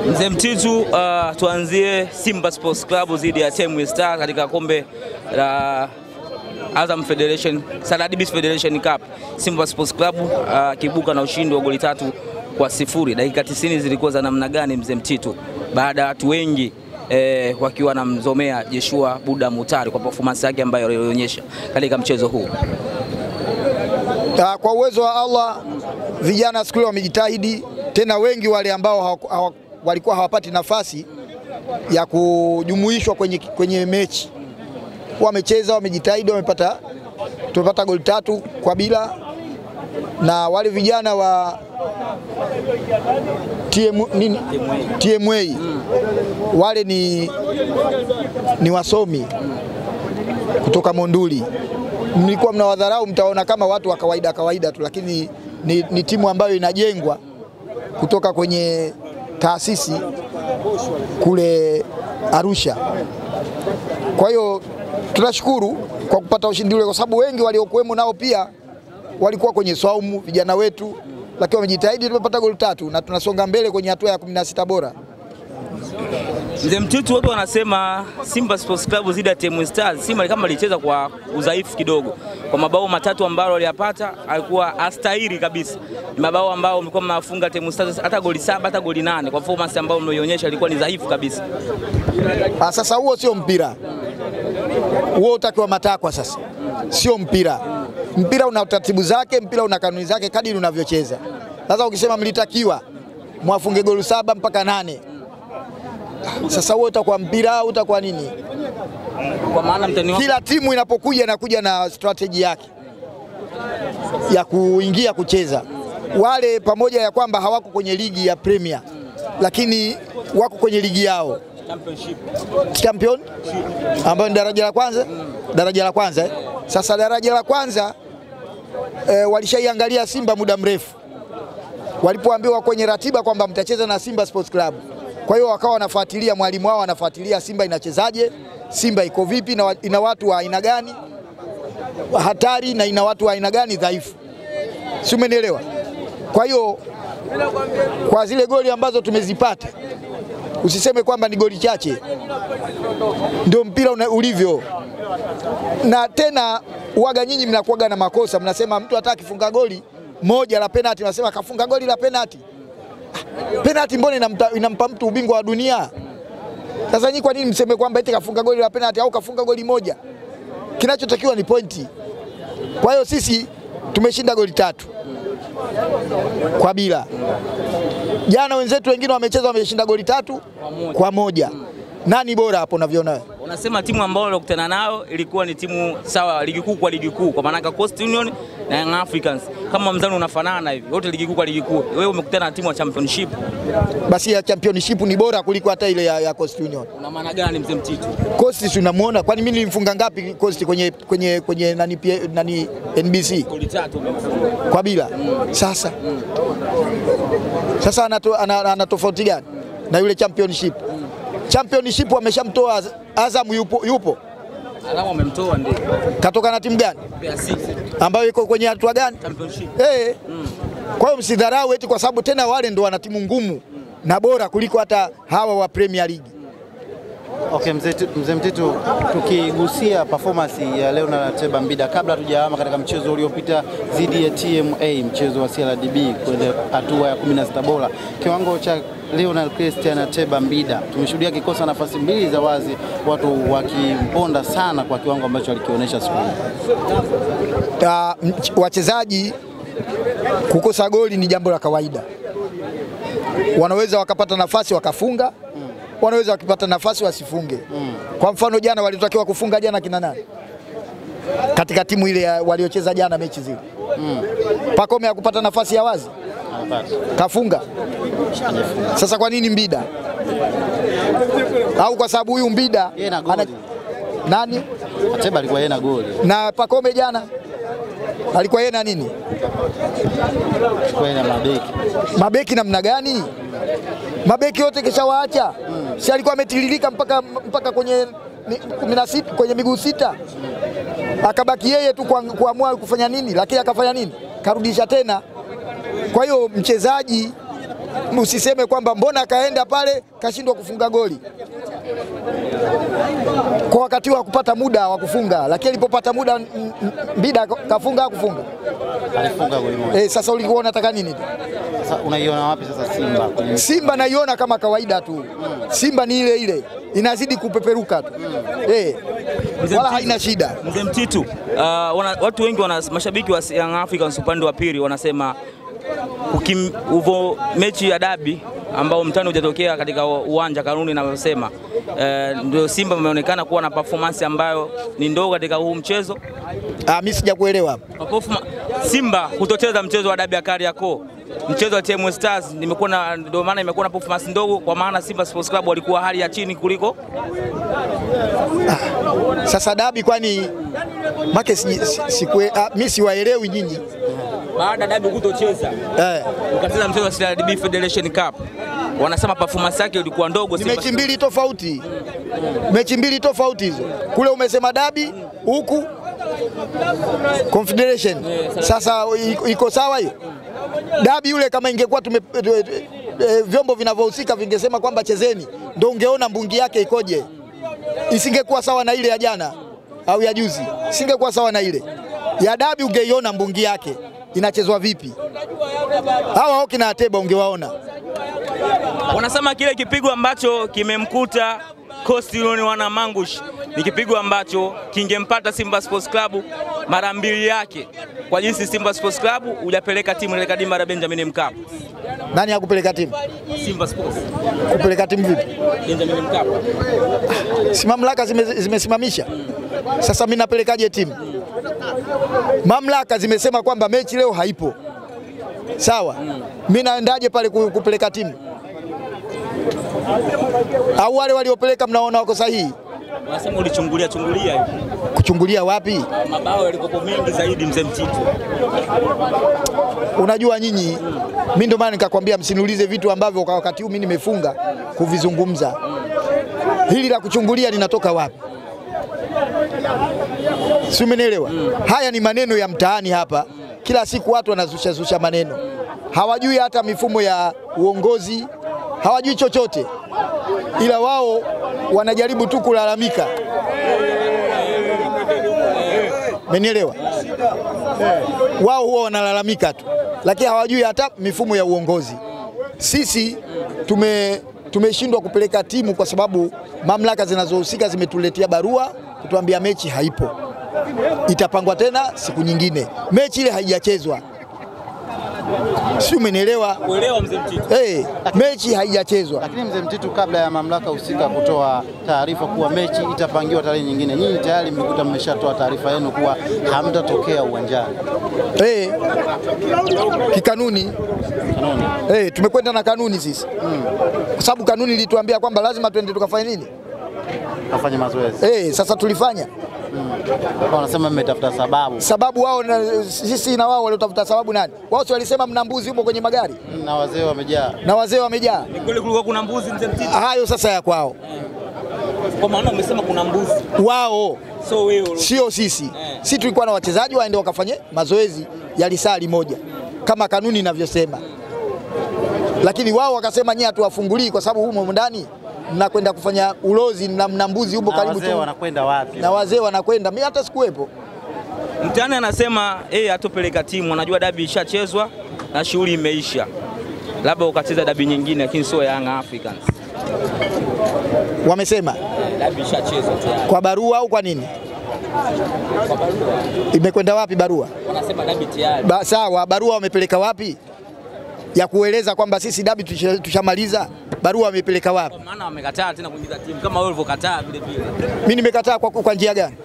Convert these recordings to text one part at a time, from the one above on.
Mzee Mtitu, tuanzie Simba Sports Club dhidi ya Temwe Stars katika kombe la Azam Federation, Saladib Federation Cup. Simba Sports Club kibuka na ushindi wa goli 3-0. Dakika 90 zilikuwa za namna gani Mzee Mtitu, baada ya watu wengi wakiwa namzomea Joshua Buda Mutale kwa performance yake ambayo alionyesha katika mchezo huu? Kwa uwezo wa Allah vijana siku ile wamejitahidi, tena wengi wale ambao walikuwa hawapati nafasi ya kujumuishwa kwenye mechi wamecheza, wamejitahidi, tumepata goli 3-0, na wale vijana wa TMA wale ni wasomi kutoka Monduli. Mlikuwa mnawadharau, mtaona kama watu wa kawaida tu, lakini ni timu ambayo inajengwa kutoka kwenye taasisi kule Arusha. Kwa hiyo tunashukuru kwa kupata ushindi ule, kwa sababu wengi waliokuwemo nao pia walikuwa kwenye swaumu, vijana wetu, lakini wamejitahidi, tumepata goli 3 na tunasonga mbele kwenye hatua ya 16 bora. Mzee Mtitu, watu wanasema Simba Sports Club dhidi ya Temwe Stars, Simba kama alicheza kwa udhaifu kidogo. Kwa mabao 3 ambayo aliyapata alikuwa astahili kabisa. Ni mabao ambao mlikuwa mnafunga Temwe Stars hata goli 7 hata goli 8, kwa performance ambayo mlionyesha ilikuwa ni dhaifu kabisa. Sasa huo sio mpira. Huo utakiwa matakwa sasa. Sio mpira. Mpira una taratibu zake, mpira una kanuni zake kadiri unavyocheza. Sasa ukisema mlitakiwa mwafunge goli 7 mpaka 8, sasa wewe utakuwa mpira au utakuwa nini? Kwa maana kila timu inapokuja inakuja na strategy yake ya kuingia kucheza. Wale pamoja ya kwamba hawako kwenye ligi ya Premier, lakini wako kwenye ligi yao Champion ambayo ni daraja la kwanza. Sasa daraja la kwanza walishaiangalia Simba muda mrefu, walipoambiwa kwenye ratiba kwamba mtacheza na Simba Sports Club. Kwa hiyo wakawa wanafuatilia, mwalimu wao anafuatilia Simba inachezaje, Simba iko vipi, na ina watu wa aina gani hatari na ina watu wa aina gani dhaifu. Si umenielewa? Kwa hiyo kwa zile goli ambazo tumezipata, usiseme kwamba ni goli chache. Ndio mpira ulivyo. Na tena uwaga nyinyi mnakuaga na makosa, mnasema mtu hataki kufunga goli moja la penalty, mnasema kafunga goli la penalty. Penalty mbona inampa mtu ubingwa wa dunia? Sasa nyinyi kwa nini mseme kwamba eti kafunga goli la penalty au kafunga goli moja? Kinachotakiwa ni pointi. Kwa hiyo sisi tumeshinda goli 3-0. Jana wenzetu wengine wamecheza wameshinda goli 3-1. Nani bora hapo unavyoona? Unasema timu ambayo walikutana nayo ilikuwa ni timu sawa, ligi kuu kwa ligi kuu, kwa maana Coast Union na Young Africans kama mzani unafanana hivi, wote ligi kuu kwa ligi kuu. Wewe umekutana na timu ya Championship. Basi ya Championship ni bora kuliko hata ile ya Coast Union. Una maana gani Mzee Mtitu? Coast tunamuona, kwani mimi nilimfunga ngapi Coast kwenye nani NBC? Goli 3 kwa bila. Sasa ana tofauti gani na yule Championship? Championship wameshamtoa Azam, yupo. Azam wamemtoa ndio. Katoka na timu gani? Ambayo iko kwenye hatua gani? Championship. Kwa hiyo msidharau eti kwa sababu tena wale ndio wana timu ngumu na bora kuliko hata hawa wa Premier League. Okay, Mzee Mtitu, tukigusia performance ya Leonard Ateba Mbida kabla tujahama katika mchezo uliopita dhidi ya TMA, mchezo wa CRDB kwenye hatua ya 16 bora, kiwango cha Leonard Christian Ateba Mbida tumeshuhudia kikosa nafasi mbili za wazi, watu wakimponda sana kwa kiwango ambacho alikionyesha siku hii. Wachezaji kukosa goli ni jambo la kawaida. Wanaweza wakapata nafasi wakafunga, wanaweza wakipata nafasi wasifunge. Kwa mfano jana walitakiwa kufunga jana kina nani? Katika timu ile waliocheza jana mechi zile. Pacome hakupata nafasi ya wazi. Kafunga. Sasa kwa nini Mbida? Au kwa sababu huyu Mbida nani? Ateba alikuwa yeye na goli. Na Pacome jana alikuwa yeye na nini? Alikuwa na mabeki. Mabeki namna gani? Mabeki yote kishawaacha. Si alikuwa ametiririka mpaka kwenye 16 kwenye miguu 6. Akabaki yeye tu kuamua kufanya nini, lakini akafanya nini? Karudisha tena. Kwa hiyo mchezaji usiseme kwamba mbona kaenda pale kashindwa kufunga goli kwa wakati wa kupata muda wa kufunga, lakini alipopata muda Mbida kafunga kufunga. Alifunga goli moja. Sasa ulikuwa unataka nini? Sasa unaiona wapi sasa Simba? Simba naiona kama kawaida tu. Simba ni ile ile, inazidi kupeperuka tu. Wala haina shida. Mzee Mtitu, watu wengi mashabiki wa Young Africans upande wa pili wanasema mechi ya dabi ambao mtani hujatokea katika uwanja kanuni inavyosema, ndio Simba wameonekana kuwa na performance ambayo ni ndogo katika huu mchezo. Mimi sijakuelewa. Simba kutocheza mchezo wa dabi ya Kariakoo, mchezo wa TMS Stars ndio maana imekuwa na performance ndogo, kwa maana Simba Sports Club walikuwa hali ya chini kuliko. Sasa dabi kwani make mimi siwaelewi nyinyi. Baada dabi kutocheza ukacheza mchezo wa CRDB Federation Cup, wanasema performance yake ilikuwa ndogo. Ni mechi mbili tofauti. Mechi mbili tofauti hizo. Kule umesema dabi, huku Confederation. Sasa iko sawa hiyo? Dabi yule kama ingekuwa vyombo vinavyohusika vingesema kwamba chezeni, ndio ungeona mbungi yake ikoje. Isingekuwa sawa na ile ya jana au ya juzi. Isingekuwa sawa na ile. Ya dabi ungeiona mbungi yake inachezwa vipi. Hawa Oki na Ateba ungewaona. Wanasema kile kipigo ambacho kimemkuta Coastal Union wana Mangush ni kipigo ambacho kingempata Simba Sports Club mara mbili yake, kwa jinsi Simba Sports Club hujapeleka timu katika dimba la Benjamin Mkapa. Nani hakupeleka timu? Simba Sports. Kupeleka timu vipi? Benjamin Mkapa. Si mamlaka zimesimamisha. Sasa mimi napelekaje timu? Mamlaka zimesema kwamba mechi leo haipo. Sawa. Mimi naendaje pale kupeleka timu? Au wale waliopeleka mnaona wako sahihi? Wanasema ulichungulia hivi. Kuchungulia wapi? Mabao yalikuwa mengi zaidi Mzee Mtitu. Unajua nyinyi, mimi ndio maana nikakwambia msiniulize vitu ambavyo kwa wakati huu mimi nimefunga kuvizungumza. Hili la kuchungulia linatoka wapi? Si umenielewa? Haya ni maneno ya mtaani hapa. Kila siku watu wanazusha maneno. Hawajui hata mifumo ya uongozi, hawajui chochote. Ila wao wanajaribu tu kulalamika. Umenielewa? Wao huwa wanalalamika tu, lakini hawajui hata mifumo ya uongozi. Sisi tumeshindwa kupeleka timu kwa sababu mamlaka zinazohusika zimetuletea barua kutuambia mechi haipo. Itapangwa tena siku nyingine. Mechi ile haijachezwa. Si umenielewa? Uelewa Mzee Mtitu. Mechi haijachezwa. Lakini Mzee Mtitu, kabla ya mamlaka husika kutoa taarifa kuwa mechi itapangiwa tarehe nyingine, nyinyi tayari mlikuta mmeshatoa taarifa yenu kuwa hamtatokea uwanjani. Kikanuni. Tumekwenda na kanuni sisi. Kwa sababu kanuni ilituambia kwamba lazima tuende tukafanye nini? Kafanye mazoezi. Sasa tulifanya. Wanasema mmetafuta sababu. Sababu wao sisi na wao waliotafuta sababu nani? Wao walisema mna mbuzi huko kwenye magari. Na wazee wamejaa. Ni kweli kulikuwa kuna mbuzi Mzee Mtitu? Hayo sasa ya kwao. Kwa maana umesema kuna mbuzi. Wao. So wewe. Sio sisi. Sisi tulikuwa na wachezaji waende wakafanye mazoezi ya lisali moja kama kanuni inavyosema. Lakini wao wakasema nyie hatuwafungulii kwa sababu humo ndani mnakwenda kufanya ulozi na mna mbuzi huko karibu tu. Wazee wanakwenda wapi? Na wazee wanakwenda, mimi hata sikuwepo. Mtani anasema hatopeleka timu, anajua dabi ishachezwa na shughuli imeisha. Labda ukacheza dabi nyingine lakini sio Young Africans. Wamesema dabi ishachezwa tayari. Kwa barua au kwa nini? Kwa barua. Imekwenda wapi barua? Wanasema dabi tayari. Sawa, barua wamepeleka wapi? Ya kueleza kwamba sisi dabi tushamaliza. Barua wamepeleka wapi? Kwa maana wamekataa tena kuingiza timu kama wewe ulivyokataa vile vile. Mimi nimekataa kwa njia gani?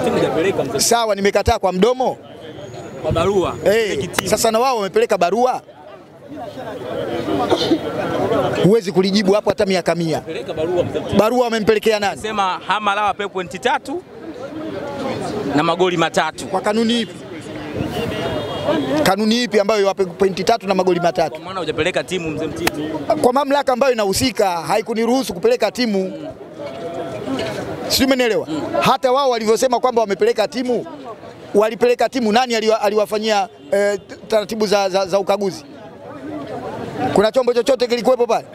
Timu hajapeleka Mzee. Sawa, nimekataa kwa mdomo. Kwa barua. Sasa na wao wamepeleka barua. Huwezi kulijibu hapo hata miaka 100. Peleka barua Mzee. Barua wamempelekea nani? Sema Hamalawa apewe pointi 3 na magoli 3. Kwa kanuni ipi? Kanuni ipi ambayo iwape pointi 3 na magoli 3? Kwa maana hujapeleka timu Mzee Mtitu. Kwa mamlaka ambayo inahusika haikuniruhusu kupeleka timu. Sio, umenielewa? Hata wao walivyosema kwamba wamepeleka timu, walipeleka timu, nani aliwafanyia taratibu za ukaguzi? Kuna chombo chochote kilikuwepo pale?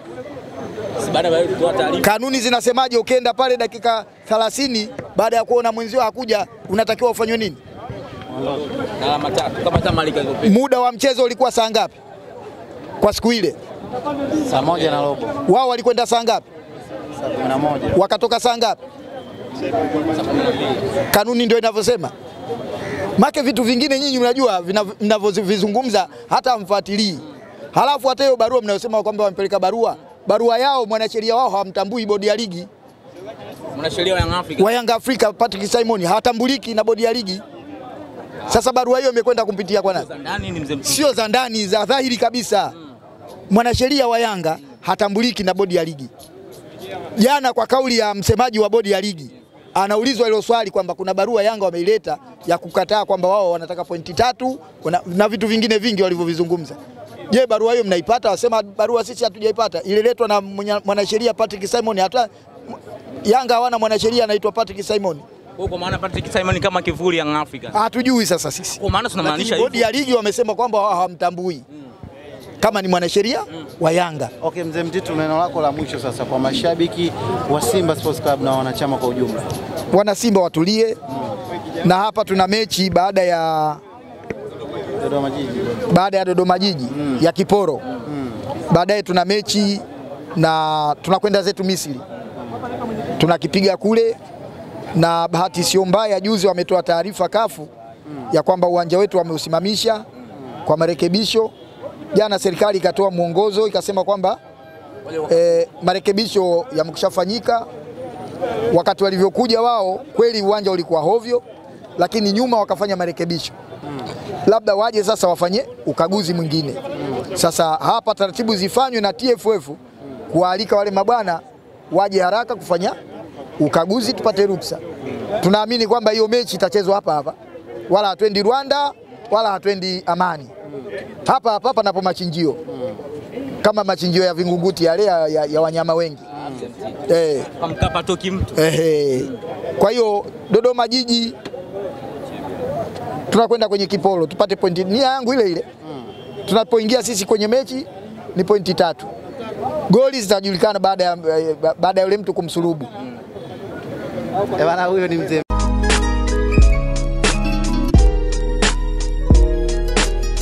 Kanuni zinasemaje ukienda pale dakika 30 baada ya kuona mwenzio hakuja unatakiwa ufanywe nini? Alama 3 kama Zamalek ilivyopiga. Muda wa mchezo ulikuwa saa ngapi? Kwa siku ile? Saa 1:15. Wao walikwenda saa ngapi? Saa 11. Wakatoka saa ngapi? Kanuni ndio inavyosema. Make vitu vingine nyinyi mnajua mnavyovizungumza hata mfuatilii. Halafu hata hiyo barua mnayosema kwamba wamepeleka barua yao mwanasheria wao hawamtambui bodi ya ligi. Mwanasheria wa Young Africa Patrick Simon hawatambuliki na bodi ya ligi. Sasa barua hiyo imekwenda kumpitia kwa nani? Sio za ndani, za dhahiri kabisa. Mwanasheria wa Yanga hatambuliki na bodi ya ligi. Jana kwa kauli ya msemaji wa bodi ya ligi anaulizwa hilo swali kwamba kuna barua Yanga wameileta ya kukataa kwamba wao wanataka pointi 3 na vitu vingine vingi walivyovizungumza. Je, barua hiyo mnaipata? Wasema barua sisi hatujaipata. Ililetwa na mwanasheria Patrick Simon. Hata Yanga hawana mwanasheria anaitwa Patrick Simon. Kwa maana Patrick Simon kama kivuli Young Africa. Hatujui sasa sisi. Kwa maana tunamaanisha hivyo. Bodi ya ligi wamesema kwamba hawamtambui kama ni mwanasheria wa Yanga. Okay, Mzee Mtitu, neno lako la mwisho sasa kwa mashabiki wa Simba Sports Club na wanachama kwa ujumla. Wana Simba watulie. Na hapa tuna mechi baada ya Dodoma Jiji ya Kiporo. Baadaye tuna mechi na tunakwenda zetu Misri. Tunakipiga kule na bahati sio mbaya juzi wametoa taarifa kafu ya kwamba uwanja wetu wameusimamisha kwa marekebisho. Jana serikali ikatoa mwongozo ikasema kwamba marekebisho yamekushafanyika. Wakati walivyokuja wao kweli uwanja ulikuwa hovyo, lakini nyuma wakafanya marekebisho. Labda waje sasa wafanye ukaguzi mwingine. Sasa hapa taratibu zifanywe na TFF kualika wale mabwana waje haraka kufanya ukaguzi tupate ruksa. Tunaamini kwamba hiyo mechi itachezwa hapa. Wala hatuendi Rwanda, wala hatuendi Amani. Hapa napo machinjio. Kama machinjio ya Vingunguti yale ya wanyama wengi. Mkapa toki mtu. Kwa hiyo Dodoma Jiji tunakwenda kwenye Kiporo tupate pointi. Nia yangu ile. Tunapoingia sisi kwenye mechi ni pointi 3. Goli zitajulikana baada ya yule mtu kumsulubu. Bwana huyo ni Mzee